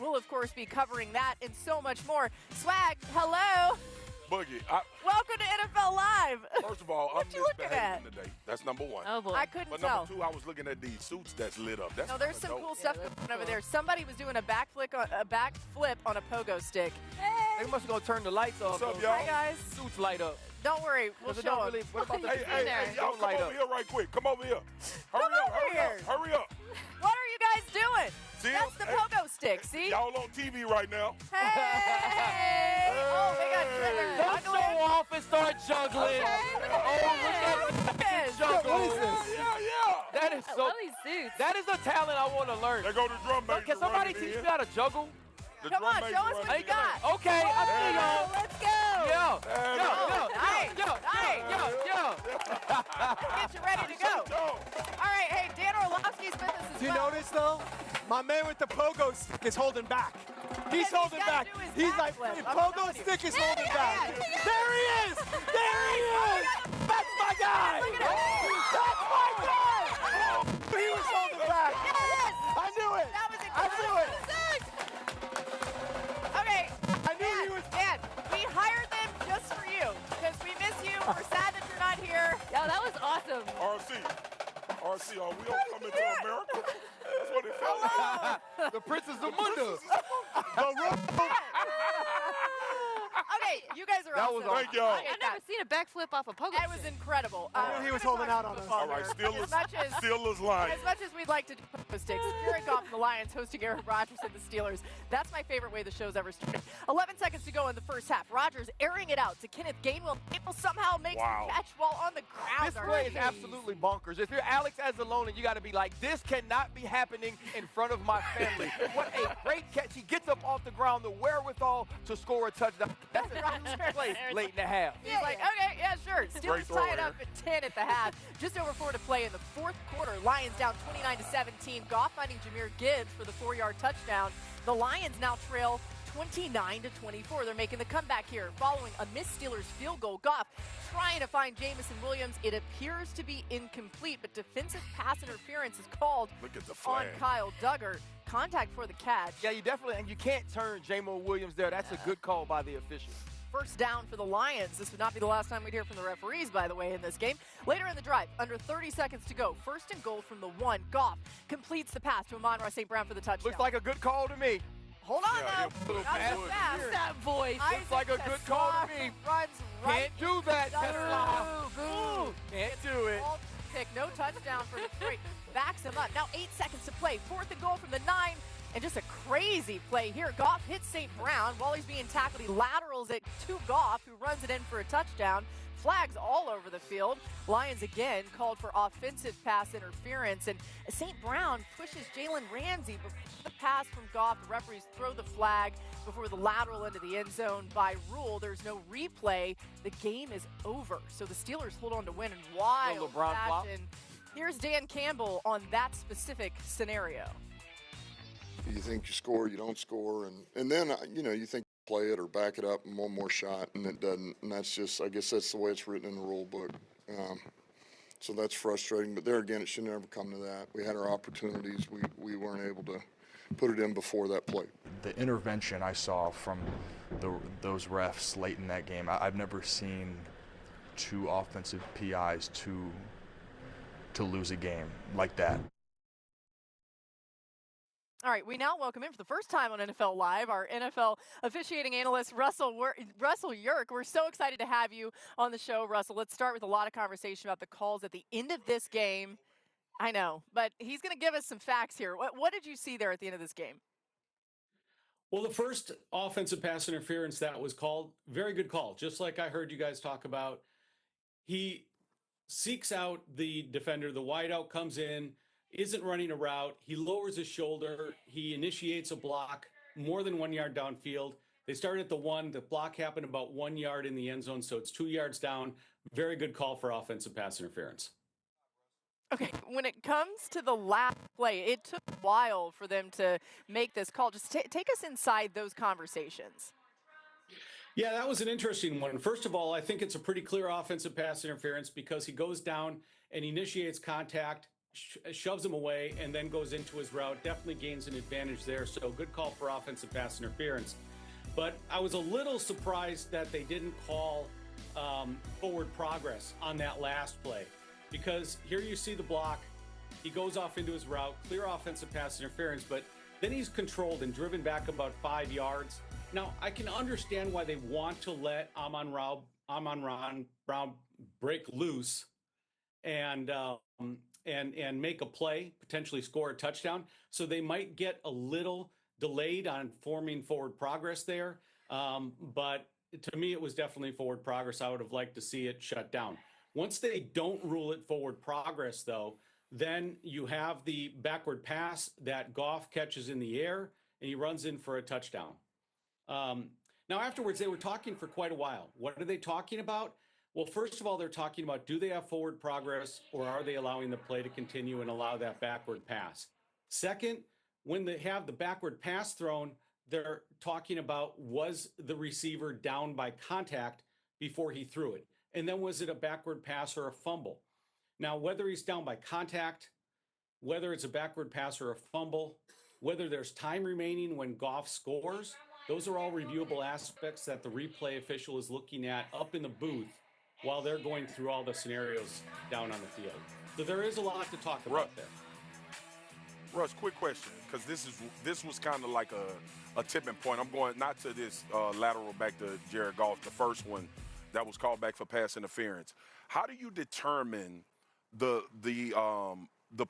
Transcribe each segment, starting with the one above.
We'll, of course, be covering that and so much more. Swag, hello. Boogie, Welcome to NFL Live. first of all, I'm What you looking at? misbehaving today. That's number one. Oh, boy. I couldn't But tell. number two, I was looking at these suits that's lit up. That's No, there's some kinda cool dope. stuff going over there. Somebody was doing a backflip on a pogo stick. They must have gonna turn the lights off. What's up, though. y'all? Hi, guys. Suits light up. Don't worry. We'll 'Cause it show don't them. really. What about the Hey, hey, there. hey, y'all Don't come light over up. here right quick. Come over here. Come Hurry up, over hurry here. up, hurry up. What are you guys doing? See That's him? the Hey, pogo stick, see? Y'all on TV right now. Hey! Oh, they got Don't juggling. show off and start juggling. Oh, look at Yes. juggle. Yeah. That is I so. love these suits. That is a talent I want to learn. They go to drum major. Can somebody running teach in. me how to juggle? The Come drum on, major show us running what you in. got. Okay, I see y'all. Let's go. Yeah. There Yo, we yo, go. Nice. yo. Get you ready to go. All right, hey, Dan Orlovsky's with us as Do you well. notice though? My man with the pogo stick is holding back. He's Yeah, holding he's gotta back. do his He's like, backflip. the I'm pogo telling you. stick is There holding he back. is. There he is. There he is. That's my guy. Look at him. That's my guy. He was holding back. Yes. I knew it. That was I knew it. Okay, I knew he was. Dan, we hired them just for you because we miss you. We're sad that you're not here. Yo, that was awesome. RC, are we all coming to America? That's what it felt like. The Princess of Munda. Okay, you guys are That awesome. was Thank y'all. I've never seen a backflip off a pogo That was stick. incredible. I knew he was holding out on us. All right, As much as Steelers line. As much as we'd like to do pogo sticks, Jared Goff and the Lions hosting Aaron Rodgers and the Steelers. That's my favorite way the show's ever started. 11 seconds to go in the first half. Rodgers airing it out to Kenneth Gainwell. Gainwell somehow makes Wow. the catch while on the ground. This play is absolutely bonkers. If you're Alex Anzalone, you got to be like, this cannot be happening in front of my family. What a great catch. He gets up off the ground, the wherewithal to score a touchdown. That's a Rodgers play late in the half. He's like, okay, yeah, sure. Great Steelers throw tie it here. up at 10 at the half. Just over 4 to play in the fourth quarter. Lions down 29-17. Goff finding Jahmyr Gibbs for the 4-yard touchdown. The Lions now trail 29-24. They're making the comeback here following a missed Steelers field goal. Goff trying to find Jamison Williams. It appears to be incomplete, but defensive pass interference is called Look at the on flag. Kyle Duggar. Contact for the catch. Yeah, you definitely, and you can't turn Jamo Williams there. That's a good call by the officials. First down for the Lions. This would not be the last time we'd hear from the referees, by the way, in this game. Later in the drive, under 30 seconds to go. First and goal from the 1. Goff completes the pass to Amon-Ra St. Brown for the touchdown. Looks like a good call to me. Hold on, Yeah, though. little Not so backward. fast. That voice. Looks like a good call to me. Runs right. Can't do that, Does Tesla. Boo. Can't do it. Ball pick. No touchdown for Detroit. Backs him up. Now 8 seconds to play. Fourth and goal from the 9. And just a crazy play here. Goff hits St. Brown while he's being tackled. He laterals it to Goff, who runs it in for a touchdown. Flags all over the field. Lions again called for offensive pass interference. And St. Brown pushes Jalen Ramsey before the pass from Goff. The referees throw the flag before the lateral into the end zone. By rule, there's no replay. The game is over. So the Steelers hold on to win in wild LeBron flop. fashion. Here's Dan Campbell on that specific scenario. You think you score, you don't score, and then you think you play it or back it up and one more shot, and it doesn't. And that's just, I guess that's the way it's written in the rule book. So that's frustrating. But there again, it should never come to that. We had our opportunities. We weren't able to put it in before that play. The intervention I saw from those refs late in that game, I've never seen 2 offensive PIs to lose a game like that. All right, we now welcome in for the first time on NFL Live our NFL officiating analyst, Russell Yerk. We're so excited to have you on the show, Russell. Let's start with a lot of conversation about the calls at the end of this game. I know, but he's going to give us some facts here. What did you see there at the end of this game? Well, the first offensive pass interference that was called, very good call. Just like I heard you guys talk about, he seeks out the defender. The wideout comes in, isn't running a route. He lowers his shoulder. He initiates a block more than 1 yard downfield. They started at the 1. The block happened about 1 yard in the end zone, so it's 2 yards down. Very good call for offensive pass interference. Okay, when it comes to the last play, it took a while for them to make this call. Just take us inside those conversations. Yeah, that was an interesting one. First of all, I think it's a pretty clear offensive pass interference because he goes down and initiates contact, shoves him away and then goes into his route. Definitely gains an advantage there. So good call for offensive pass interference. But I was a little surprised that they didn't call forward progress on that last play, because here you see the block. He goes off into his route, clear offensive pass interference, but then he's controlled and driven back about 5 yards. Now, I can understand why they want to let Amon-Ra Brown break loose and make a play, potentially score a touchdown. So they might get a little delayed on forming forward progress there. But to me, it was definitely forward progress. I would have liked to see it shut down. Once they don't rule it forward progress, though, then you have the backward pass that Goff catches in the air, and he runs in for a touchdown. Now, afterwards, they were talking for quite a while. What are they talking about? Well, first of all, they're talking about, do they have forward progress, or are they allowing the play to continue and allow that backward pass? Second, when they have the backward pass thrown, they're talking about, was the receiver down by contact before he threw it? And then was it a backward pass or a fumble? Now, whether he's down by contact, whether it's a backward pass or a fumble, whether there's time remaining when Goff scores, those are all reviewable aspects that the replay official is looking at up in the booth while they're going through all the scenarios down on the field. So there is a lot to talk about there. Russ, quick question, because this was kind of like a tipping point. I'm going not to this lateral back to Jared Goff, the first one that was called back for pass interference. How do you determine the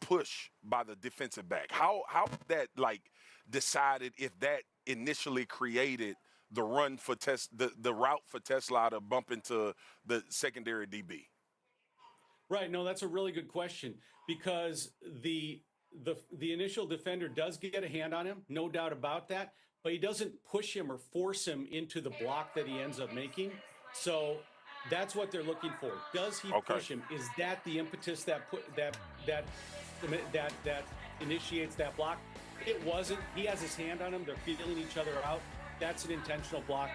push by the defensive back? How that decided if that initially created the run for the route for Tesla to bump into the secondary DB? Right. No, that's a really good question, because the initial defender does get a hand on him, no doubt about that, but he doesn't push him or force him into the block that he ends up making. So that's what they're looking for. Does he push him? Is that the impetus that initiates that block? It wasn't. He has his hand on him. They're feeling each other out. That's an intentional block,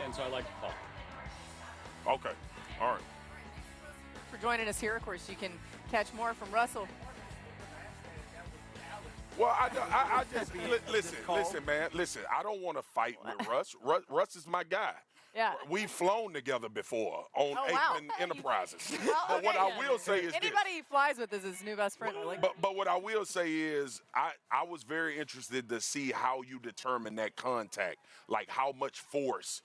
and so I like the call. Okay. All right. For joining us here, of course, you can catch more from Russell. Well, I just listen, man. Listen, I don't want to fight with Russ. Russ is my guy. Yeah. We've flown together before on Aikman Enterprises. Well, but what I will say is anybody he flies with is his new best friend. But what I will say is I was very interested to see how you determine that contact, like how much force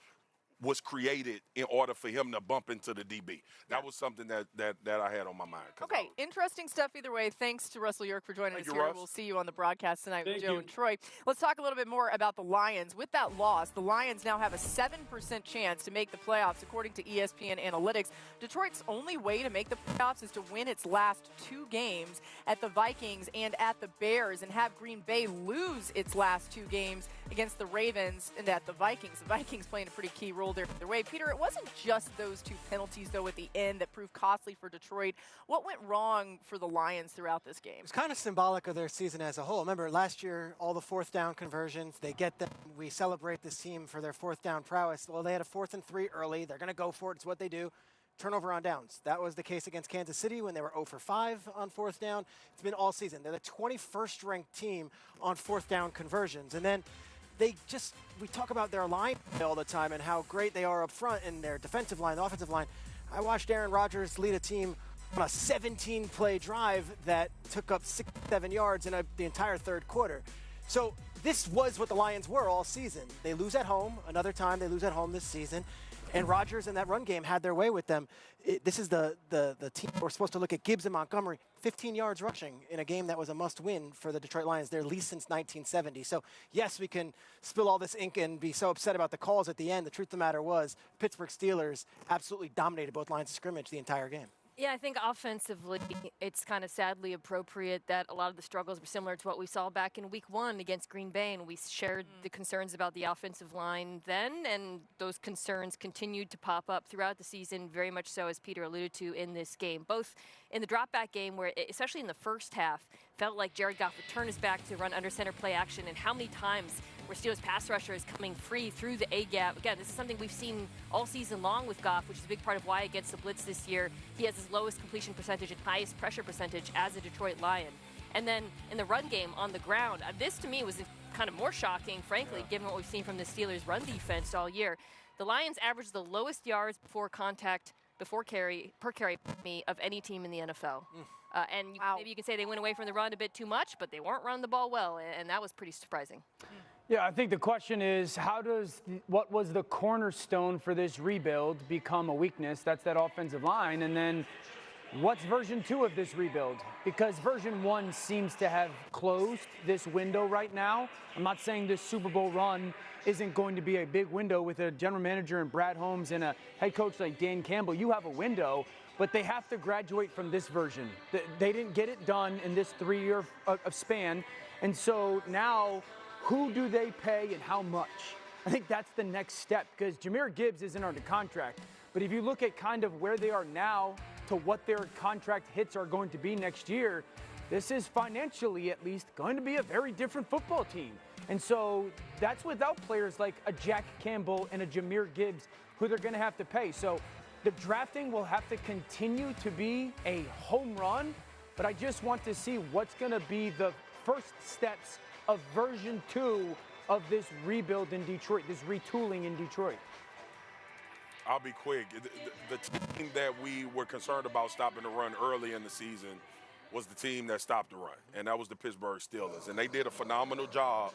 was created in order for him to bump into the DB. That was something that I had on my mind. Okay, interesting stuff either way. Thanks to Russell York for joining us here. Russ. We'll see you on the broadcast tonight with Thank Joe you. and Troy. Let's talk a little bit more about the Lions. With that loss, the Lions now have a 7% chance to make the playoffs, according to ESPN Analytics. Detroit's only way to make the playoffs is to win its last 2 games at the Vikings and at the Bears, and have Green Bay lose its last 2 games against the Ravens and at the Vikings. The Vikings playing a pretty key role there either way. Peter, it wasn't just those 2 penalties, though, at the end that proved costly for Detroit. What went wrong for the Lions throughout this game? It's kind of symbolic of their season as a whole. Remember, last year, all the 4th down conversions, they get them. We celebrate this team for their 4th down prowess. Well, they had a 4th and 3 early. They're going to go for it. It's what they do. Turnover on downs. That was the case against Kansas City when they were 0 for 5 on 4th down. It's been all season. They're the 21st ranked team on 4th down conversions. And then we talk about their line all the time and how great they are up front in their defensive line, the offensive line. I watched Aaron Rodgers lead a team on a 17-play drive that took up 6-7 yards in the entire 3rd quarter. So this was what the Lions were all season. They lose at home. Another time they lose at home this season. And Rodgers in that run game had their way with them. This is the team we're supposed to look at. Gibbs and Montgomery, 15 yards rushing in a game that was a must-win for the Detroit Lions, their least since 1970. So, yes, we can spill all this ink and be so upset about the calls at the end. The truth of the matter was Pittsburgh Steelers absolutely dominated both lines of scrimmage the entire game. Yeah, I think offensively, it's kind of sadly appropriate that a lot of the struggles were similar to what we saw back in Week 1 against Green Bay, and we shared the concerns about the offensive line then, and those concerns continued to pop up throughout the season, very much so, as Peter alluded to, in this game. Both in the drop-back game, where, especially in the first half, felt like Jared Goff would turn his back to run under center play action, and how many times where Steelers pass rusher is coming free through the A-gap. Again, this is something we've seen all season long with Goff, which is a big part of why against the blitz this year, he has his lowest completion percentage and highest pressure percentage as a Detroit Lion. And then in the run game on the ground, this to me was kind of more shocking, frankly, given what we've seen from the Steelers' run defense all year. The Lions averaged the lowest yards before contact, per carry of any team in the NFL. And maybe you can say they went away from the run a bit too much, but they weren't running the ball well, and that was pretty surprising. Yeah, I think the question is, what was the cornerstone for this rebuild become a weakness? That's that offensive line. And then what's version 2 of this rebuild? Because version 1 seems to have closed this window right now. I'm not saying this Super Bowl run isn't going to be a big window with a general manager and Brad Holmes and a head coach like Dan Campbell. You have a window, but they have to graduate from this version. They didn't get it done in this 3-year span. And so now, who do they pay and how much? I think that's the next step, because Jahmyr Gibbs isn't under contract. But if you look at kind of where they are now to what their contract hits are going to be next year, this is financially at least going to be a very different football team. And so that's without players like a Jack Campbell and a Jahmyr Gibbs who they're going to have to pay. So the drafting will have to continue to be a home run, but I just want to see what's going to be the first steps of version 2 of this rebuild in Detroit, this retooling in Detroit. I'll be quick. The team that we were concerned about stopping the run early in the season was the team that stopped the run, and that was the Pittsburgh Steelers. And they did a phenomenal job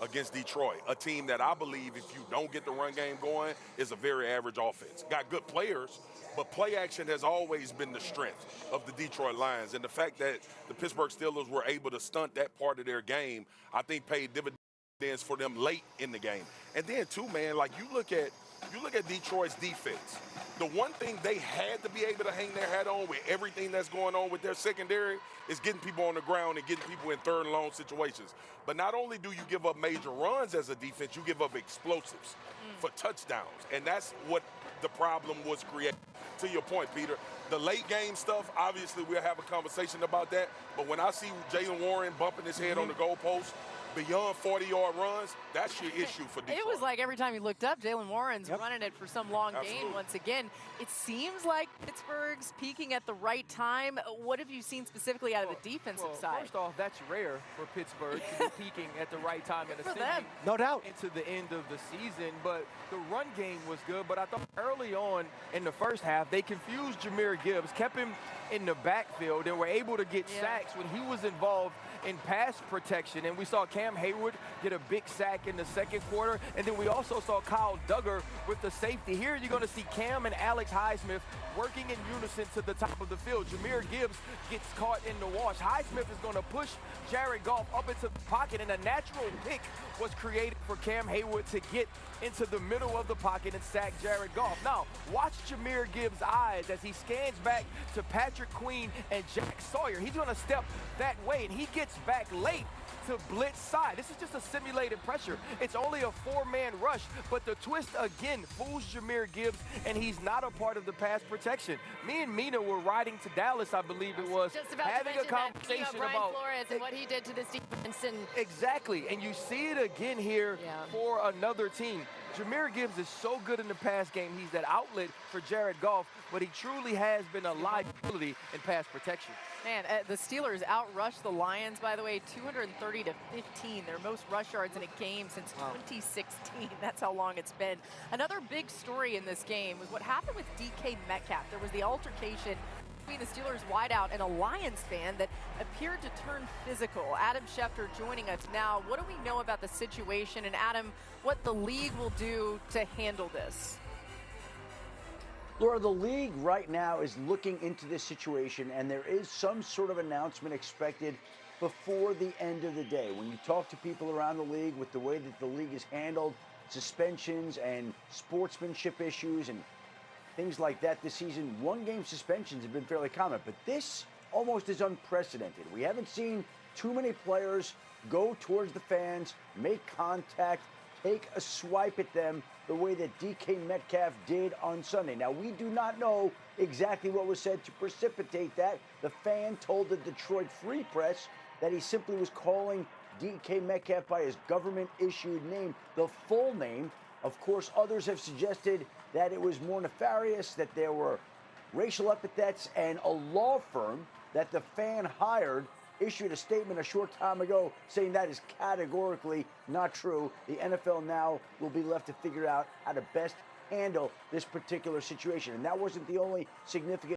against Detroit, a team that I believe, if you don't get the run game going, is a very average offense. Got good players, but play action has always been the strength of the Detroit Lions. And the fact that the Pittsburgh Steelers were able to stunt that part of their game, I think paid dividends for them late in the game. And then, too, man, like you look at Detroit's defense. The one thing they had to be able to hang their hat on with everything that's going on with their secondary is getting people on the ground and getting people in third and long situations. But not only do you give up major runs as a defense, you give up explosives for touchdowns. And that's what the problem was created. To your point, Peter, the late game stuff, obviously we'll have a conversation about that. But when I see Jaylen Warren bumping his head on the goalpost, beyond 40-yard runs, that's your issue for Detroit. It was like every time you looked up, Jaylen Warren's running it for some long gain once again. It seems like Pittsburgh's peaking at the right time. What have you seen specifically out of the defensive side? First off, that's rare for Pittsburgh to be peaking at the right time in the season. No doubt. Into the end of the season, but the run game was good. But I thought early on in the first half, they confused Jahmyr Gibbs, kept him in the backfield, and were able to get sacks when he was involved in pass protection. And we saw Cam Hayward get a big sack in the second quarter. And then we also saw Kyle Duggar with the safety. Here you're going to see Cam and Alex Highsmith working in unison to the top of the field. Jahmyr Gibbs gets caught in the wash. Highsmith is going to push Jared Goff up into the pocket, and a natural pick was created for Cam Hayward to get into the middle of the pocket and sack Jared Goff. Now, watch Jahmyr Gibbs' eyes as he scans back to Patrick Queen and Jack Sawyer. He's going to step that way, and he gets back late to blitz side. This is just a simulated pressure. It's only a 4-man rush, but the twist again fools Jahmyr Gibbs, and he's not a part of the pass protection. Me and Mina were riding to Dallas, I believe it was, having a conversation about Flores and what he did to this defense. And exactly, and you see it again here for another team. Jahmyr Gibbs is so good in the pass game. He's that outlet for Jared Goff, but he truly has been a liability in pass protection. Man, the Steelers outrushed the Lions, by the way, 230-15, their most rush yards in a game since 2016. That's how long it's been. Another big story in this game was what happened with DK Metcalf. There was the altercation between the Steelers wideout and a Lions fan that appeared to turn physical. Adam Schefter joining us now. What do we know about the situation? And Adam, what the league will do to handle this? Laura, the league right now is looking into this situation, and there is some sort of announcement expected before the end of the day. When you talk to people around the league with the way that the league has handled suspensions and sportsmanship issues and things like that this season, one-game suspensions have been fairly common, but this almost is unprecedented. We haven't seen too many players go towards the fans, make contact, take a swipe at them the way that DK Metcalf did on Sunday. Now, we do not know exactly what was said to precipitate that. The fan told the Detroit Free Press that he simply was calling DK Metcalf by his government-issued name, the full name. Of course, others have suggested that it was more nefarious, that there were racial epithets, and a law firm that the fan hired issued a statement a short time ago saying that is categorically not true. The NFL now will be left to figure out how to best handle this particular situation. And that wasn't the only significant